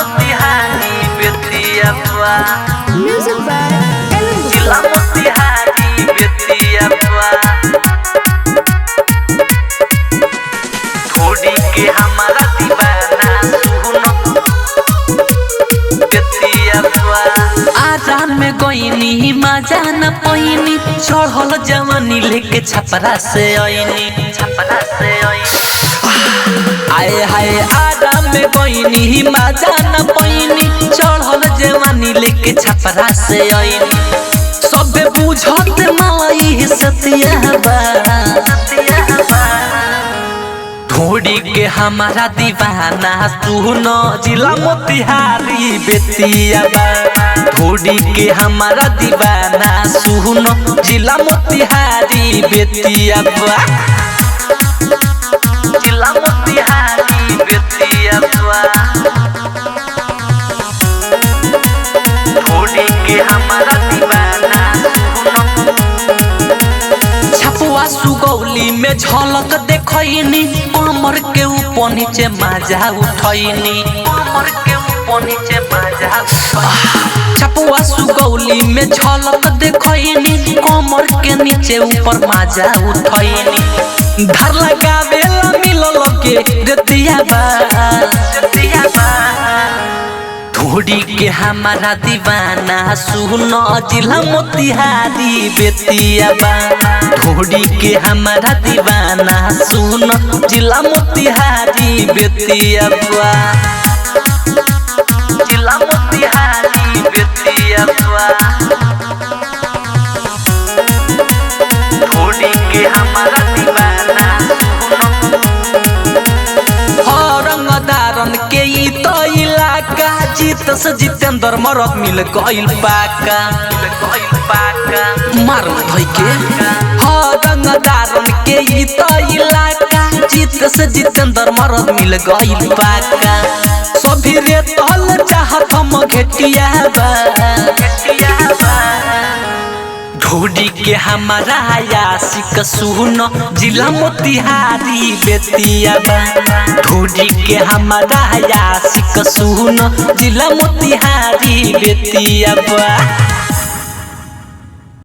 मोतिहारी बेतिया बुआ Music by Ellen जिला Gupta. Motihari Bettiah बुआ थोड़ी के हमारा दीवाना सुनो बेतिया बुआ आराम में गोइनी मजा न पोइनी चढ़ल जवानी लेके छपरा से आईनी आए हाय आराम में गोइनी मजा न पोइनी चढ़ल जवानी लेके छपरा से आईनी सबे बुझत मलाई सतिया बा ढोड़ी के हमारा दीवाना सुनो जिला मोतिहारी बेतिया बा ढोड़ी के हमारा दीवाना सुनो जिला मोतिहारी बेतिया बा जिला मोतिहारी बेतिया बा ढोड़ी के हमारा दीवाना सुनो छपुआ सुगौली में झलक देखनी कमर के ऊपर नीचे मजा उठैनी छपुआ सुगौली में झलक देखनी कमर के नीचे ऊपर मजा उठैनी धर लगावेला मिलल के रेतिया बा ढोड़ी के हमारा दीवाना सुनो जिला मोतिहारी बेतिया बा ढोड़ी के हमारा दीवाना सुनो जिला मोतिहारी बेतिया बा जिला मोतिहारी बेतिया बा ढोड़ी के हमारा दीवाना सुनो रंगदारन के ई तो इलाका जीत से जितेंद्र मरद मिल गइल पाका मार भई के रंगदारन के ई तो इलाका जीत से जितेंद्र मरद मिल गइल पाका सभी रे तल चाहत हम घेटिया बा ढोड़ी के हमारा आशिक सुनो जिला मोतिहारी बेतिया बा ढोड़ी के हमारा आशिक सुनो जिला मोतिहारी बेतिया बा।